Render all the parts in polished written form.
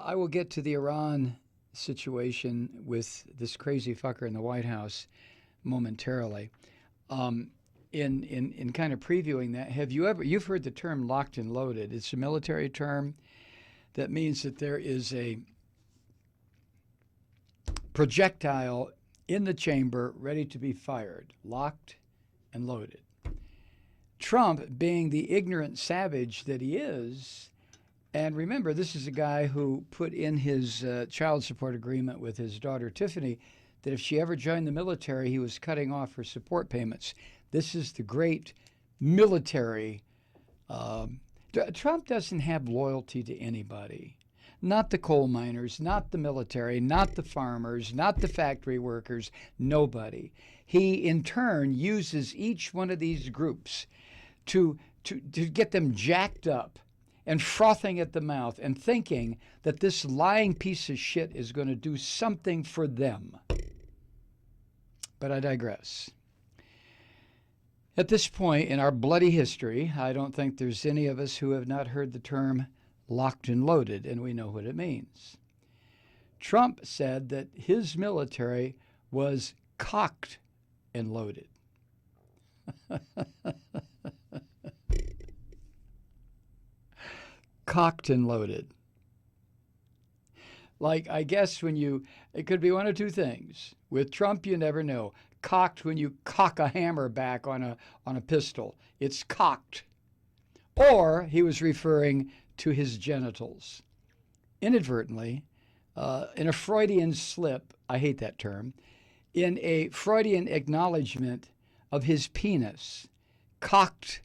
I will get to the Iran situation with this crazy fucker in the White House momentarily. Um, in kind of previewing that, you've heard the term locked and loaded? It's a military term that means that there is a projectile in the chamber ready to be fired, locked and loaded. Trump, being the ignorant savage that he is, and remember, this is a guy who put in his child support agreement with his daughter Tiffany that if she ever joined the military, he was cutting off her support payments. This is the great military. Trump doesn't have loyalty to anybody. Not the coal miners, not the military, not the farmers, not the factory workers, nobody. He, in turn, uses each one of these groups to get them jacked up and frothing at the mouth and thinking that this lying piece of shit is going to do something for them. But I digress. At this point in our bloody history, I don't think there's any of us who have not heard the term locked and loaded, and we know what it means. Trump said that his military was cocked and loaded. Cocked and loaded. Like, I guess it could be one of two things. With Trump, you never know. Cocked when you cock a hammer back on a pistol. It's cocked. Or he was referring to his genitals. Inadvertently, in a Freudian slip, I hate that term, in a Freudian acknowledgement of his penis, cocked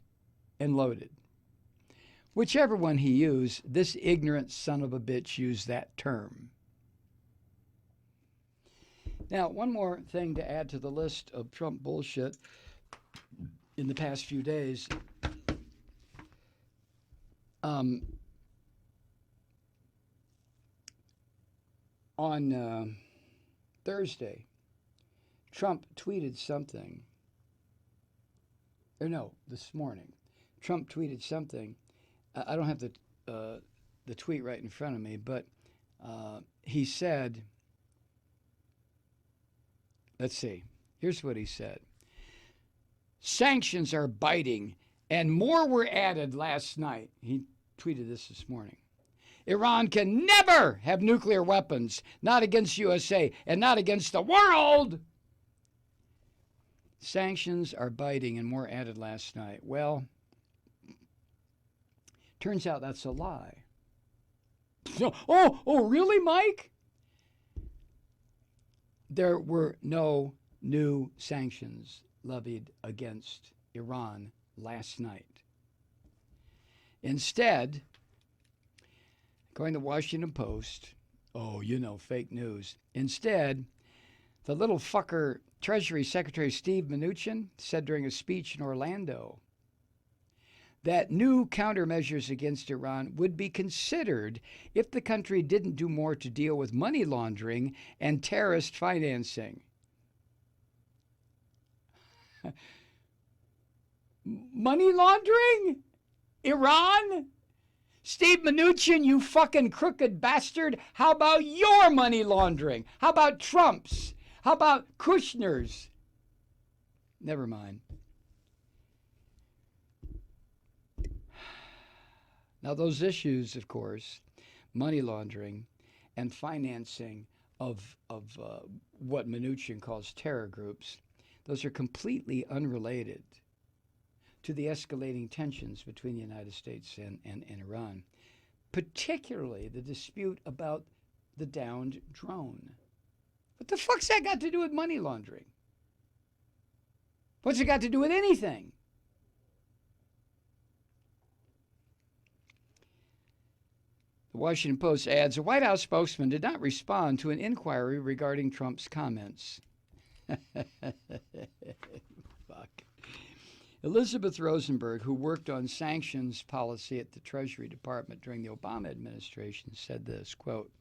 and loaded. Whichever one he used, this ignorant son of a bitch used that term. Now, one more thing to add to the list of Trump bullshit in the past few days. On Thursday, Trump tweeted something. Or no, this morning. Trump tweeted something. I don't have the tweet right in front of me, but he said, let's see, here's what he said. Sanctions are biting, and more were added last night. He tweeted this morning. Iran can never have nuclear weapons, not against USA and not against the world. Sanctions are biting, and more added last night. Well, turns out that's a lie. Oh, really, Mike? There were no new sanctions levied against Iran last night. Instead, according to the Washington Post, fake news. Instead, the little fucker Treasury Secretary Steve Mnuchin said during a speech in Orlando that new countermeasures against Iran would be considered if the country didn't do more to deal with money laundering and terrorist financing. Money laundering? Iran? Steve Mnuchin, you fucking crooked bastard. How about your money laundering? How about Trump's? How about Kushner's? Never mind. Now, those issues, of course, money laundering and financing of what Mnuchin calls terror groups, those are completely unrelated to the escalating tensions between the United States and Iran, particularly the dispute about the downed drone. What the fuck's that got to do with money laundering? What's it got to do with anything? The Washington Post adds, a White House spokesman did not respond to an inquiry regarding Trump's comments. Fuck. Elizabeth Rosenberg, who worked on sanctions policy at the Treasury Department during the Obama administration, said this, quote,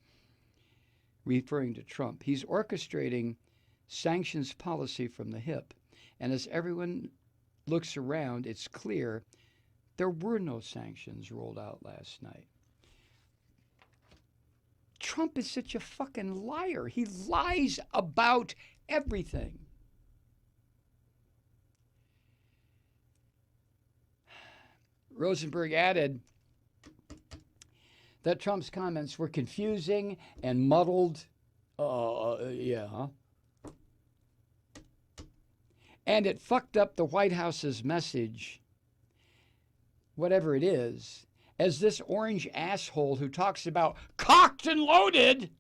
referring to Trump, he's orchestrating sanctions policy from the hip. And as everyone looks around, it's clear there were no sanctions rolled out last night. Trump is such a fucking liar. He lies about everything. Rosenberg added that Trump's comments were confusing and muddled. Yeah. And it fucked up the White House's message, whatever it is, as this orange asshole who talks about cocked and loaded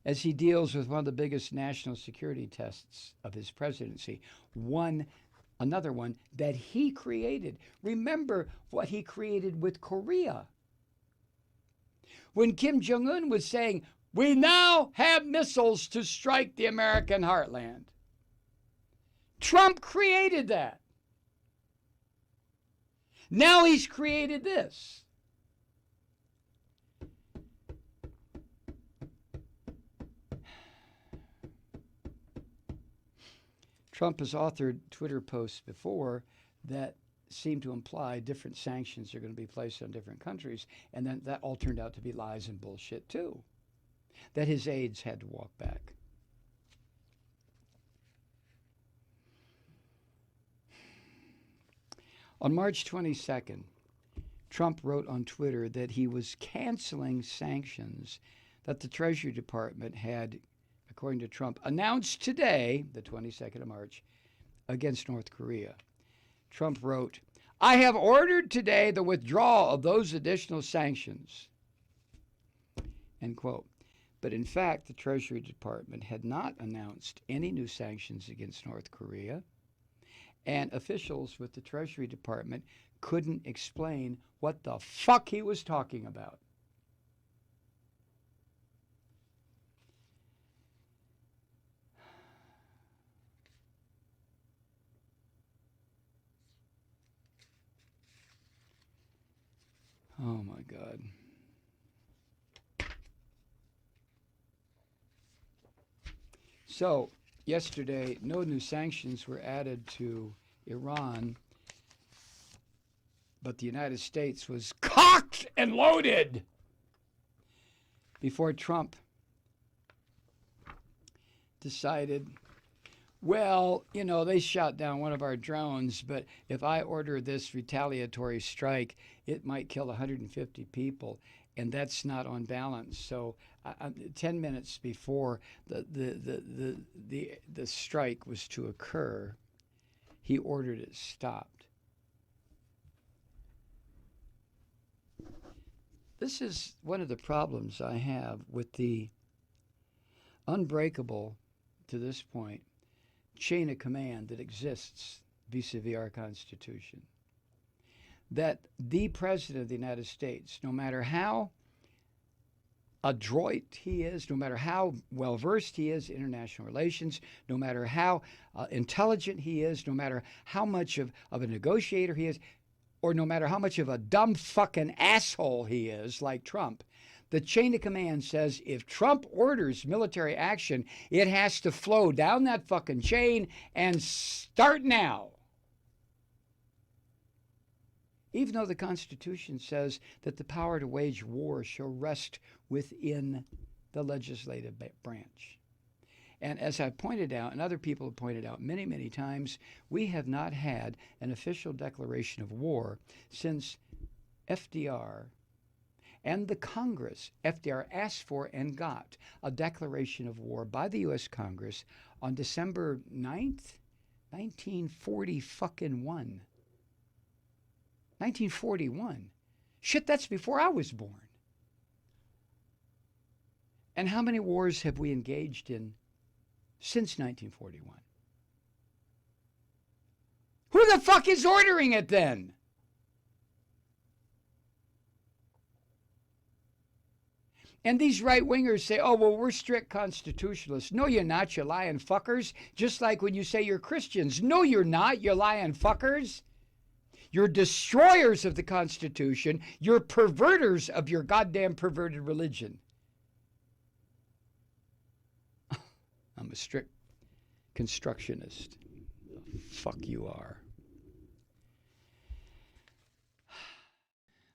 as he deals with one of the biggest national security tests of his presidency. Another one that he created. Remember what he created with Korea. When Kim Jong-un was saying, we now have missiles to strike the American heartland. Trump created that. Now he's created this. Trump has authored Twitter posts before that seem to imply different sanctions are going to be placed on different countries, and then that all turned out to be lies and bullshit too, that his aides had to walk back. On March 22nd, Trump wrote on Twitter that he was canceling sanctions that the Treasury Department had, according to Trump, announced today, the 22nd of March, against North Korea. Trump wrote, I have ordered today the withdrawal of those additional sanctions, end quote. But in fact, the Treasury Department had not announced any new sanctions against North Korea, and officials with the Treasury Department couldn't explain what the fuck he was talking about. Oh my God. So, yesterday, no new sanctions were added to Iran, but the United States was cocked and loaded before Trump decided, well, you know, they shot down one of our drones, but if I order this retaliatory strike, it might kill 150 people, and that's not on balance. So 10 minutes before the strike was to occur, he ordered it stopped. This is one of the problems I have with the unbreakable, to this point, chain of command that exists vis-a-vis our Constitution. That the President of the United States, no matter how adroit he is, no matter how well-versed he is in international relations, no matter how intelligent he is, no matter how much of a negotiator he is, or no matter how much of a dumb fucking asshole he is, like Trump, the chain of command says if Trump orders military action, it has to flow down that fucking chain and start now. Even though the Constitution says that the power to wage war shall rest within the legislative branch. And as I pointed out, and other people have pointed out many, many times, we have not had an official declaration of war since FDR and the Congress. FDR asked for and got a declaration of war by the U.S. Congress on December 9th, 1941. 1941. Shit, that's before I was born. And how many wars have we engaged in since 1941? Who the fuck is ordering it then? And these right-wingers say, oh, well, we're strict constitutionalists. No, you're not, you lying fuckers. Just like when you say you're Christians. No, you're not, you lying fuckers. You're destroyers of the Constitution. You're perverters of your goddamn perverted religion. I'm a strict constructionist. The fuck you are.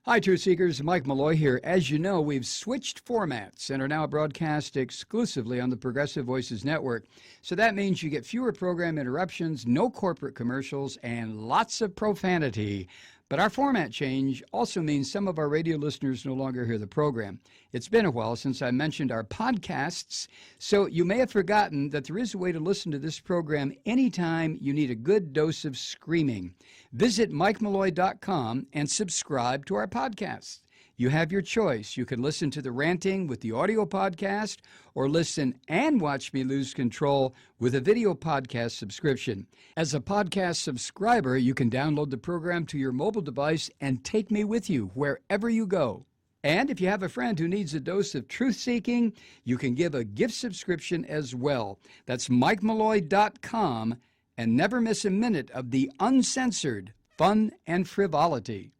Hi, Truth Seekers. Mike Malloy here. As you know, we've switched formats and are now broadcast exclusively on the Progressive Voices Network. So that means you get fewer program interruptions, no corporate commercials, and lots of profanity. But our format change also means some of our radio listeners no longer hear the program. It's been a while since I mentioned our podcasts, so you may have forgotten that there is a way to listen to this program anytime you need a good dose of screaming. Visit MikeMalloy.com and subscribe to our podcasts. You have your choice. You can listen to the ranting with the audio podcast or listen and watch me lose control with a video podcast subscription. As a podcast subscriber, you can download the program to your mobile device and take me with you wherever you go. And if you have a friend who needs a dose of truth-seeking, you can give a gift subscription as well. That's MikeMalloy.com, and never miss a minute of the uncensored fun and frivolity.